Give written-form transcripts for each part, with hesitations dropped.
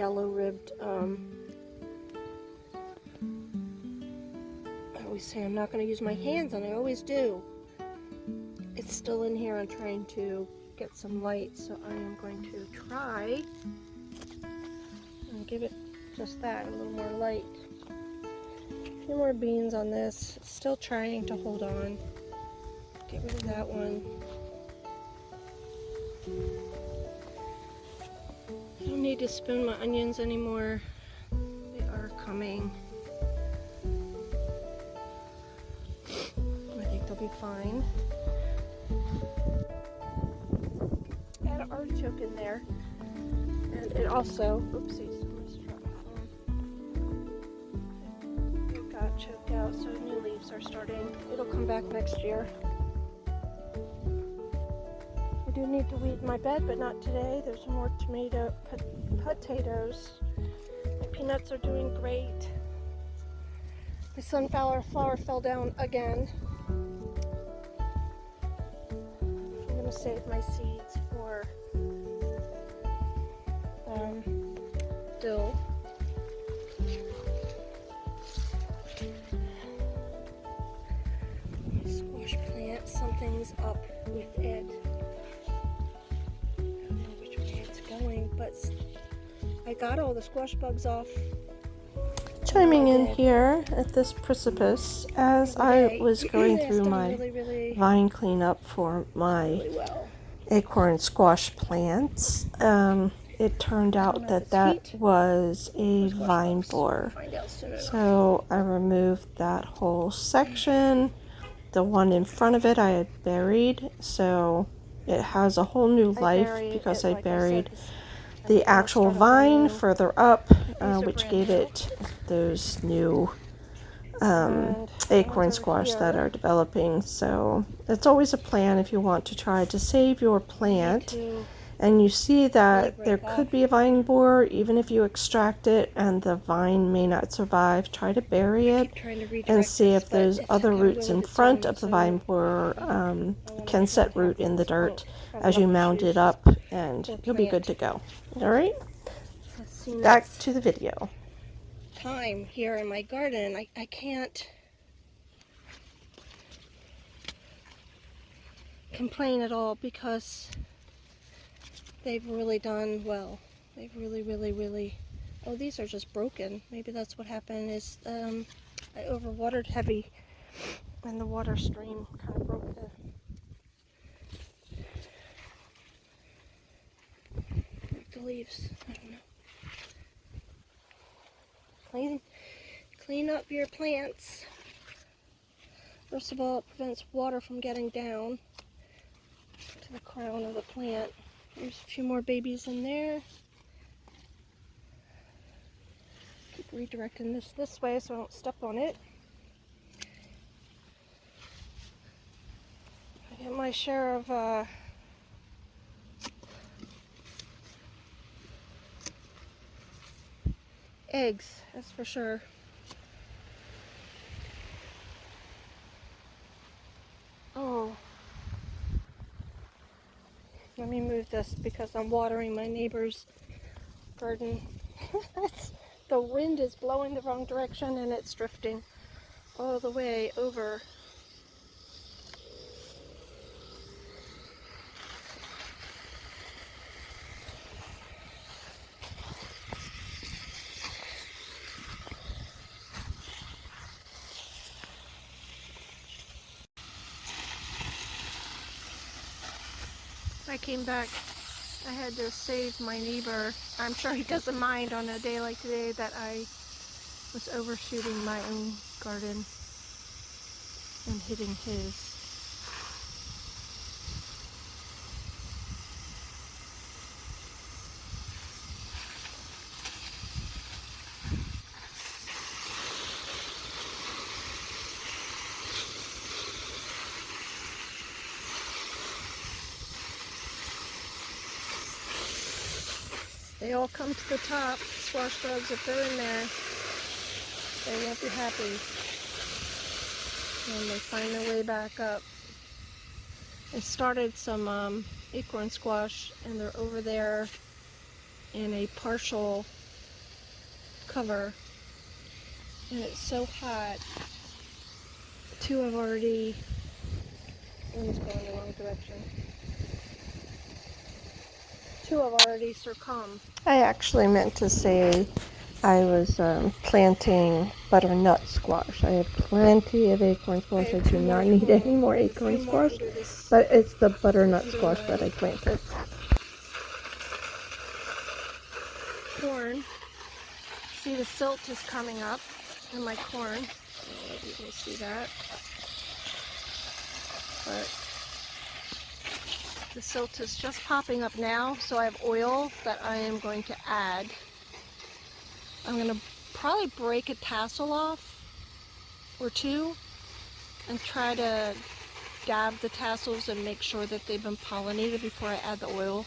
yellow-ribbed, I always say I'm not going to use my hands, and I always do. It's still in here. I'm trying to get some light, so I am going to try and give it just that, a little more light. A few more beans on this. Still trying to hold on. Get rid of that one. I don't need to spoon my onions anymore. They are coming. I think they'll be fine. Add an artichoke in there. And it also, oopsies, it got choked out, so new leaves are starting. It'll come back next year. I do need to weed my bed, but not today. There's more potatoes. My peanuts are doing great. My sunflower flower fell down again. I'm going to save my seeds for dill. My squash plant, something's up with it. I don't know which way it's going, but I got all the squash bugs off. Chiming in here at this precipice as I was going through my vine cleanup for my acorn squash plants. It turned out that was a vine borer. So I removed that whole section. The one in front of it I had buried, so it has a whole new life because I buried the actual vine further up, which gave it those new acorn squash that are developing. So it's always a plan if you want to try to save your plant and you see that there could be a vine borer, even if you extract it and the vine may not survive, try to bury it and see if those other roots in front of the vine borer can set root in the dirt as you mound it up, and you'll be good to go. All right, back to the video. Time here in my garden. I can't complain at all because they've really done well. They've really, oh, these are just broken. Maybe that's what happened is I overwatered heavy and the water stream kind of broke the leaves. I don't know. Clean up your plants. First of all, it prevents water from getting down to the crown of the plant. There's a few more babies in there. Keep redirecting this way so I don't step on it. I get my share of eggs, that's for sure. Oh, let me move this because I'm watering my neighbor's garden. The wind is blowing the wrong direction and it's drifting all the way over. I came back, I had to save my neighbor. I'm sure he doesn't mind on a day like today that I was overshooting my own garden and hitting his. They all come to the top. Squash bugs, if they're in there, they won't be happy when they find their way back up. I started some acorn squash, and they're over there in a partial cover, and it's so hot. 2 have already, one is going the wrong direction. 2 have already succumbed. I actually meant to say I was planting butternut squash. I have plenty of acorn squash. I do not need any more acorn squash, but it's the butternut squash that I planted. Corn. See, the silt is coming up in my corn. I don't know if you can see that. But the silt is just popping up now, so I have oil that I am going to add. I'm going to probably break a tassel off or 2 and try to dab the tassels and make sure that they've been pollinated before I add the oil.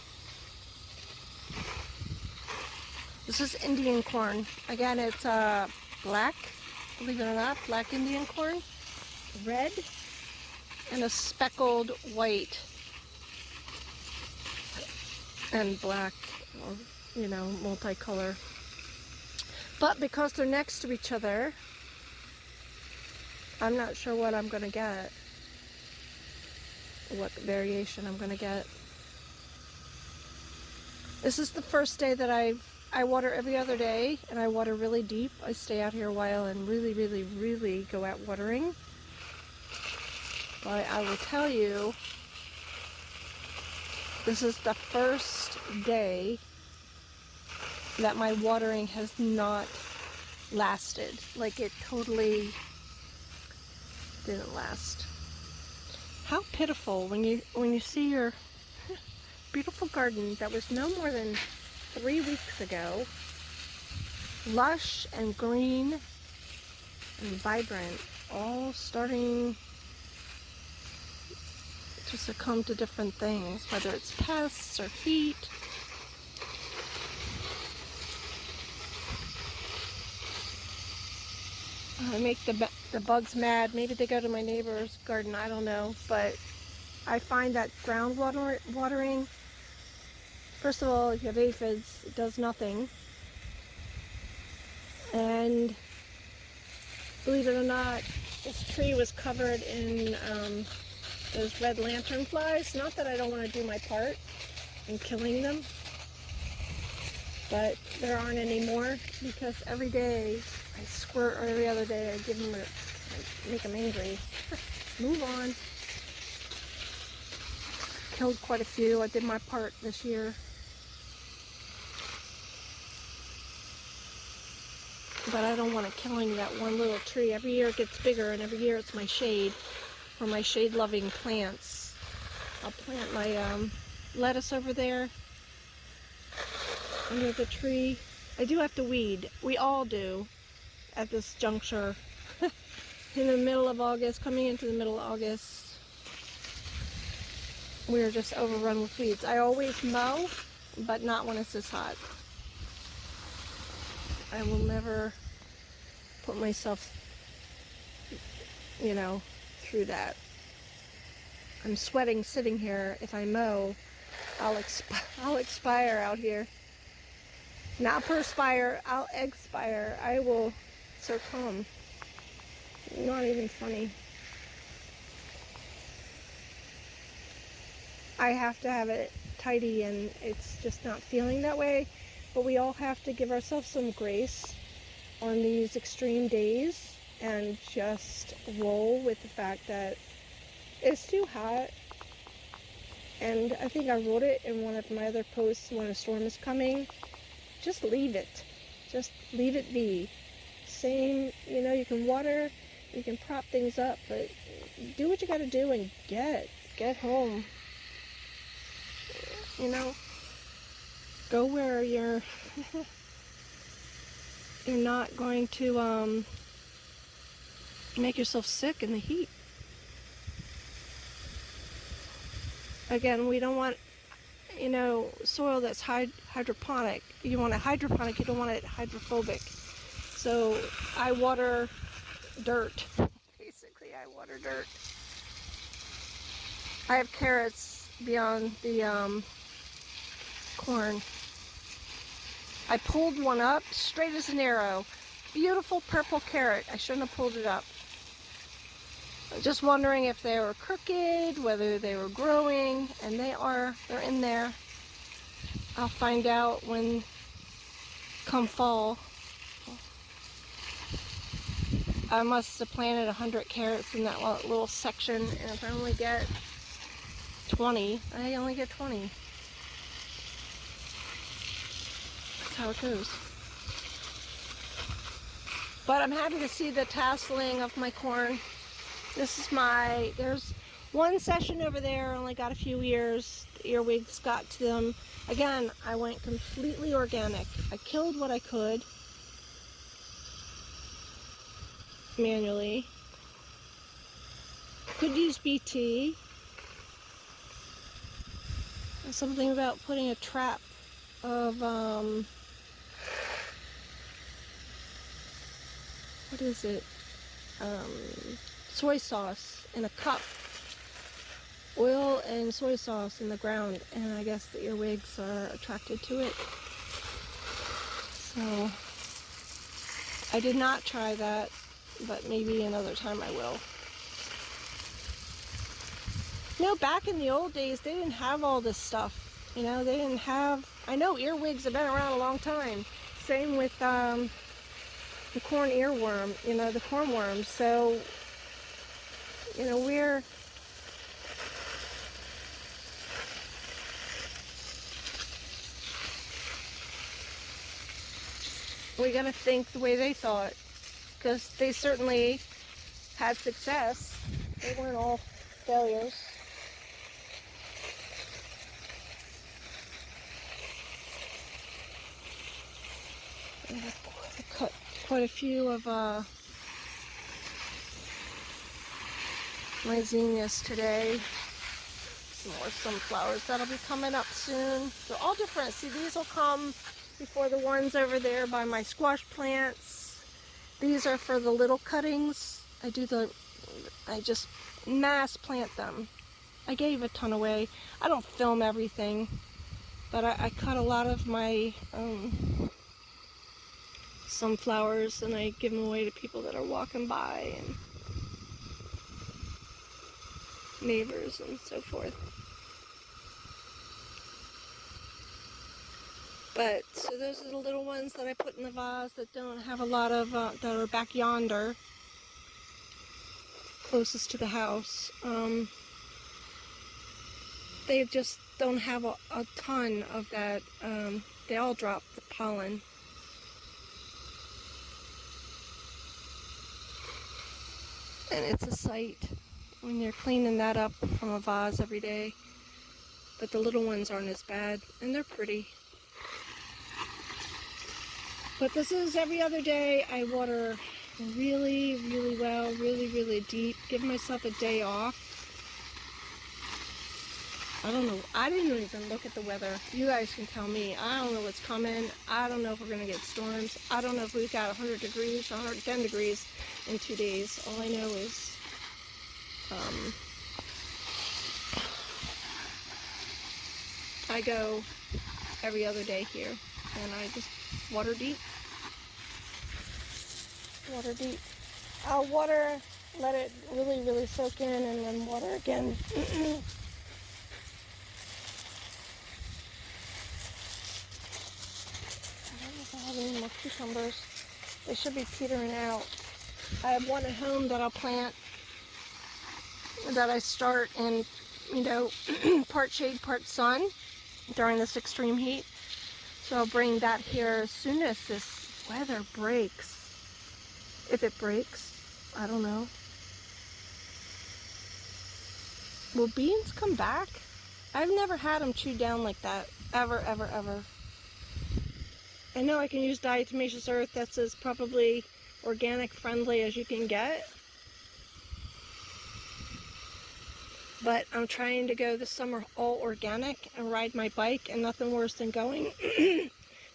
This is Indian corn. Again, it's black, believe it or not, black Indian corn, red, and a speckled white and black, or, you know, multicolor. But because they're next to each other, I'm not sure what I'm going to get, what variation I'm going to get. This is the first day that I water every other day, and I water really deep. I stay out here a while and really go out watering. But I will tell you, this is the first day that my watering has not lasted. Like, it totally didn't last. How pitiful when you see your beautiful garden that was no more than 3 weeks ago, lush and green and vibrant, all starting to succumb to different things, whether it's pests or heat. I make the bugs mad. Maybe they go to my neighbor's garden, I don't know. But I find that ground watering, first of all, if you have aphids, it does nothing. And believe it or not, this tree was covered in those red lantern flies. Not that I don't want to do my part in killing them, but there aren't any more, because every day I squirt, or every other day I give them I make them angry. Move on. Killed quite a few. I did my part this year. But I don't want it killing that one little tree. Every year it gets bigger, and every year it's my shade, for my shade-loving plants. I'll plant my lettuce over there under the tree. I do have to weed. We all do at this juncture. In the middle of August, coming into the middle of August, we're just overrun with weeds. I always mow, but not when it's this hot. I will never put myself, you know, through that. I'm sweating sitting here. If I mow, I'll expire out here. Not perspire, I'll expire. I will succumb. Not even funny. I have to have it tidy, and it's just not feeling that way. But we all have to give ourselves some grace on these extreme days and just roll with the fact that it's too hot. And I think I wrote it in one of my other posts, when a storm is coming. Just leave it. Just leave it be. Same, you know, you can water, you can prop things up, but do what you gotta do and get home. You know, go where you're not going to make yourself sick in the heat. Again, we don't want, you know, soil that's hydroponic. You want it hydroponic, you don't want it hydrophobic. So I water dirt. Basically, I water dirt. I have carrots beyond the corn. I pulled one up straight as an arrow. Beautiful purple carrot. I shouldn't have pulled it up. Just wondering if they were crooked, whether they were growing, and they're in there. I'll find out when come fall. I must have planted 100 carrots in that little section, and if I only get 20, I only get 20. That's how it goes. But I'm happy to see the tasseling of my corn. This is there's one session over there, only got a few ears. The earwigs got to them. Again, I went completely organic. I killed what I could manually. Could use BT. There's something about putting a trap of, what is it? Soy sauce in a cup. Oil and soy sauce in the ground, and I guess the earwigs are attracted to it. So I did not try that, but maybe another time I will. You know, back in the old days, they didn't have all this stuff. You know, they didn't have, I know earwigs have been around a long time. Same with the corn earworm, you know, the cornworm. So, you know, we gotta think the way they thought, because they certainly had success. They weren't all failures. I cut quite a few of my zinnias today. Some more sunflowers that'll be coming up soon. They're all different. See, these will come before the ones over there by my squash plants. These are for the little cuttings. I just mass plant them. I gave a ton away. I don't film everything, but I cut a lot of my sunflowers, and I give them away to people that are walking by and neighbors and so forth. But so those are the little ones that I put in the vase that don't have a lot of that are back yonder, closest to the house. They just don't have a ton of that. They all drop the pollen. And it's a sight when you're cleaning that up from a vase every day. But the little ones aren't as bad, and they're pretty. But this is every other day. I water really, really well, really, really deep. Give myself a day off. I don't know. I didn't even look at the weather. You guys can tell me. I don't know what's coming. I don't know if we're going to get storms. I don't know if we've got 100 degrees, 110 degrees in 2 days. All I know is I go every other day here, and I just water deep. Water deep. I'll water, let it really, really soak in, and then water again. Any more cucumbers. They should be petering out. I have one at home that I'll plant, that I start in, you know, part shade, part sun during this extreme heat. So I'll bring that here as soon as this weather breaks. If it breaks, I don't know. Will beans come back? I've never had them chewed down like that. Ever, ever, ever. I know I can use diatomaceous earth. That's as probably organic friendly as you can get. But I'm trying to go this summer all organic and ride my bike, and nothing worse than going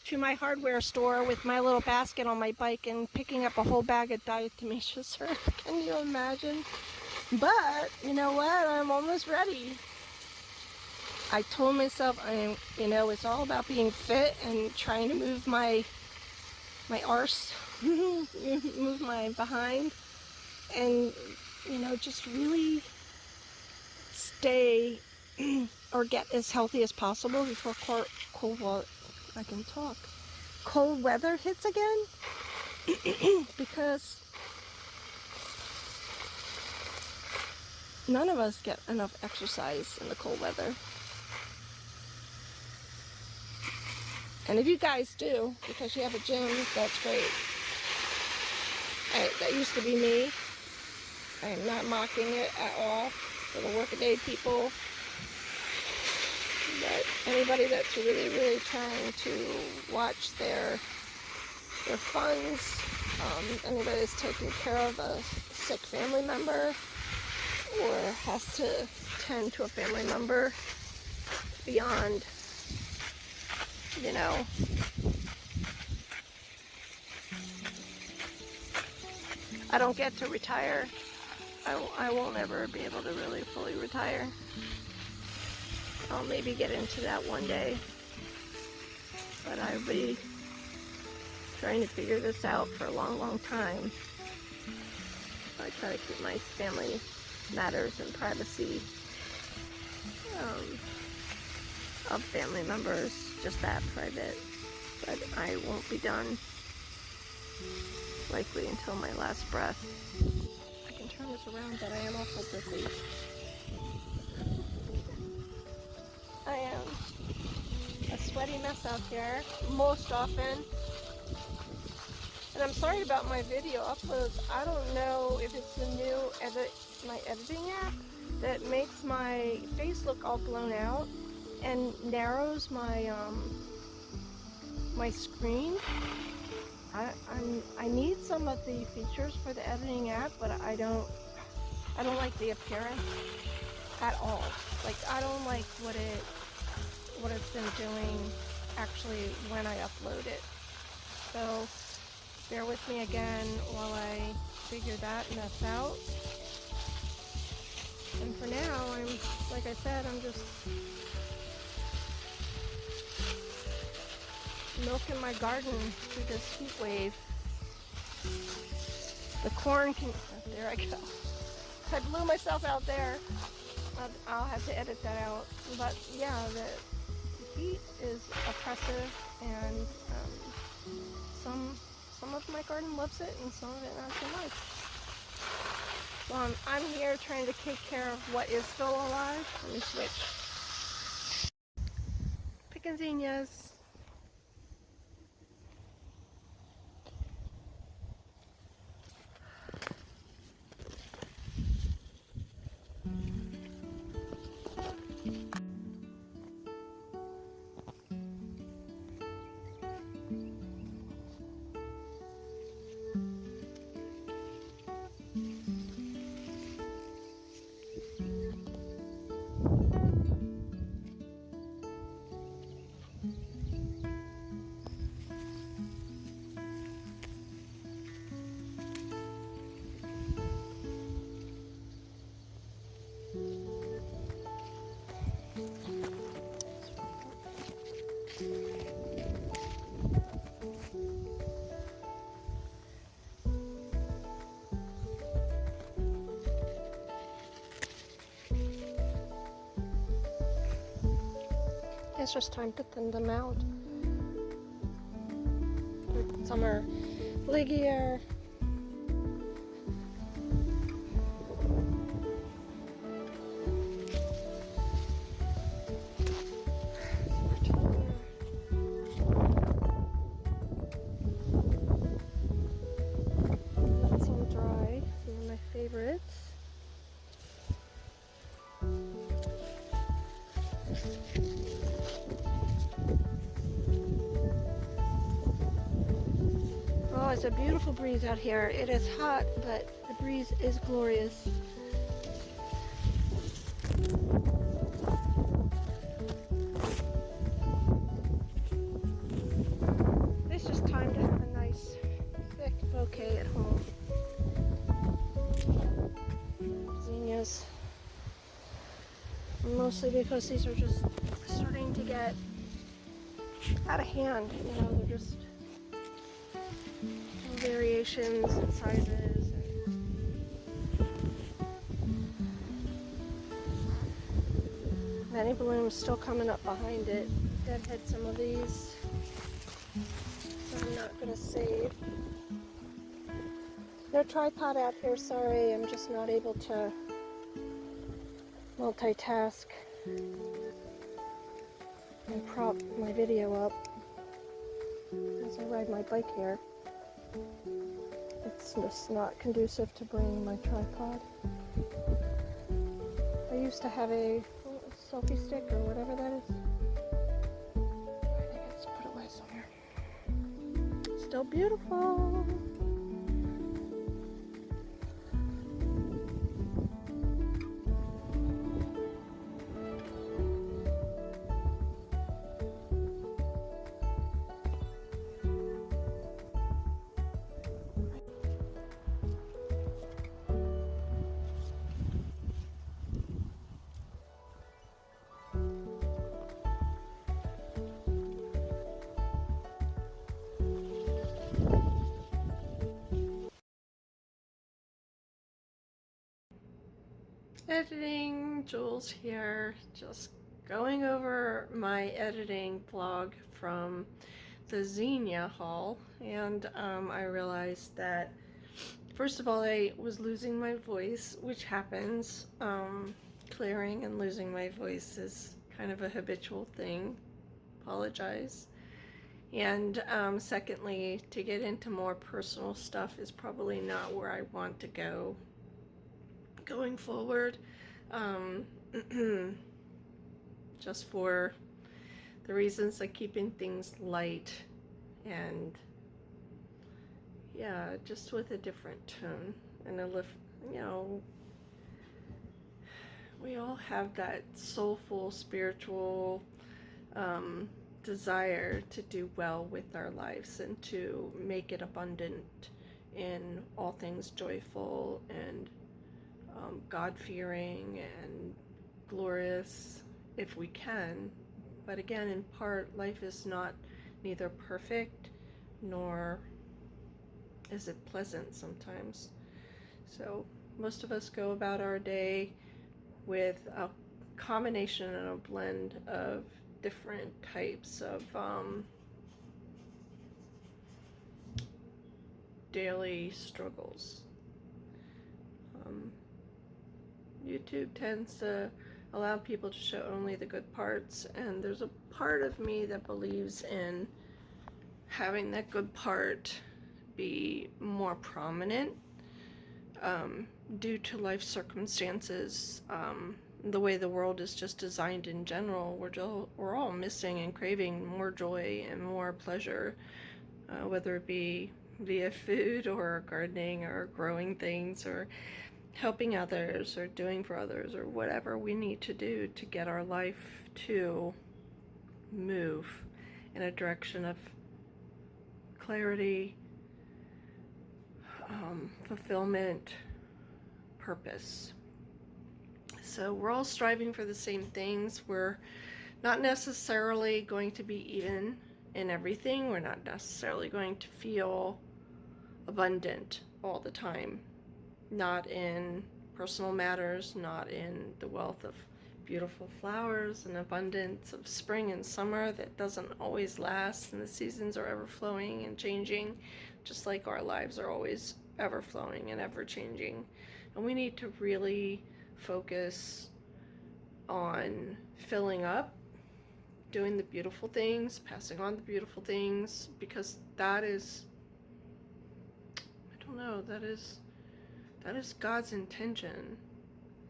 to my hardware store with my little basket on my bike and picking up a whole bag of diatomaceous earth. Can you imagine? But you know what? I'm almost ready. I told myself, you know, it's all about being fit and trying to move my arse, move my behind, and, you know, just really stay or get as healthy as possible before cold weather hits again. Because none of us get enough exercise in the cold weather. And if you guys do, because you have a gym, that's great. That used to be me. I am not mocking it at all for the workaday people. But anybody that's really, really trying to watch their funds, anybody that's taking care of a sick family member or has to tend to a family member beyond, you know, I don't get to retire. I won't ever be able to really fully retire. I'll maybe get into that one day, but I'll be trying to figure this out for a long, long time. I try to keep my family matters and privacy of family members just that private, but I won't be done likely until my last breath. I can turn this around, but I am awful busy. I am a sweaty mess out here most often. And I'm sorry about my video uploads. I don't know if it's the new my editing app that makes my face look all blown out and narrows my my screen. I need some of the features for the editing app, but I don't like the appearance at all. Like, I don't like what it's been doing actually when I upload it. So bear with me again while I figure that mess out. And for now, like I said, I'm just milking my garden through this heat wave. The corn can, there I go. I blew myself out there. I'll have to edit that out. But yeah, the heat is oppressive, and some of my garden loves it and some of it not so much. So I'm here trying to take care of what is still alive. Let me switch. Picking zinnias. It's just time to thin them out. Some are leggier. Let some dry. These are my favorites. Oh, it's a beautiful breeze out here. It is hot, but the breeze is glorious. It's just time to have a nice thick bouquet at home. Zinnias. I'm mostly because these are just starting to get out of hand. You know, they're just variations and sizes. Many blooms still coming up behind it. Deadhead some of these, so I'm not gonna save. No tripod out here, sorry. I'm just not able to multitask and prop my video up as I ride my bike here. It's just not conducive to bringing my tripod. I used to have a selfie stick or whatever that is. I think it's put away somewhere. Still beautiful. Editing, Jules here, just going over my editing vlog from the Xenia haul, and I realized that first of all I was losing my voice, which happens. Clearing and losing my voice is kind of a habitual thing. Apologize. And secondly, to get into more personal stuff is probably not where I want to go going forward, just for the reasons like keeping things light and yeah, just with a different tone and a lift. You know, we all have that soulful, spiritual desire to do well with our lives and to make it abundant in all things joyful and God-fearing and glorious if we can. But again, in part, life is not neither perfect nor is it pleasant sometimes. So most of us go about our day with a combination and a blend of different types of daily struggles. YouTube tends to allow people to show only the good parts, and there's a part of me that believes in having that good part be more prominent due to life circumstances. The way the world is just designed in general, we're all missing and craving more joy and more pleasure, whether it be via food or gardening or growing things or helping others or doing for others or whatever we need to do to get our life to move in a direction of clarity, fulfillment, purpose. So we're all striving for the same things. We're not necessarily going to be even in everything. We're not necessarily going to feel abundant all the time. Not in personal matters, not in the wealth of beautiful flowers and abundance of spring and summer that doesn't always last, and the seasons are ever flowing and changing, just like our lives are always ever flowing and ever changing. And we need to really focus on filling up, doing the beautiful things, passing on the beautiful things, because that is, I don't know, that is God's intention.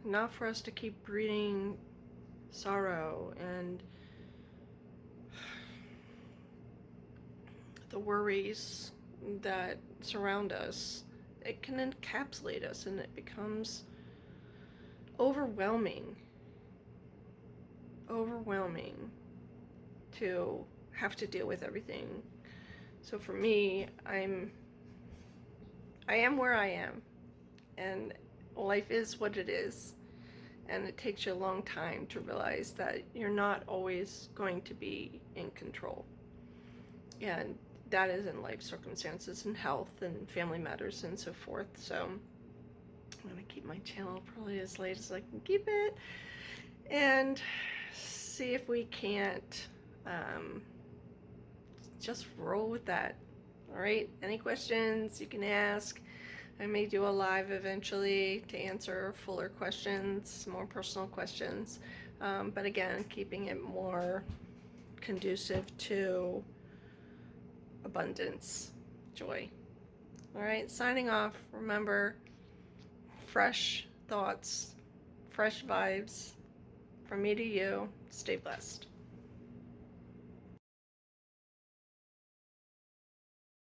Not for us to keep breeding sorrow and the worries that surround us. It can encapsulate us and it becomes overwhelming to have to deal with everything. So for me, I am where I am, and life is what it is, and it takes you a long time to realize that you're not always going to be in control. And that is in life circumstances and health and family matters and so forth. So I'm going to keep my channel probably as late as I can keep it and see if we can't just roll with that. All right, any questions you can ask. I may do a live eventually to answer fuller questions, more personal questions, but again, keeping it more conducive to abundance, joy. All right, signing off. Remember, fresh thoughts, fresh vibes from me to you. Stay blessed.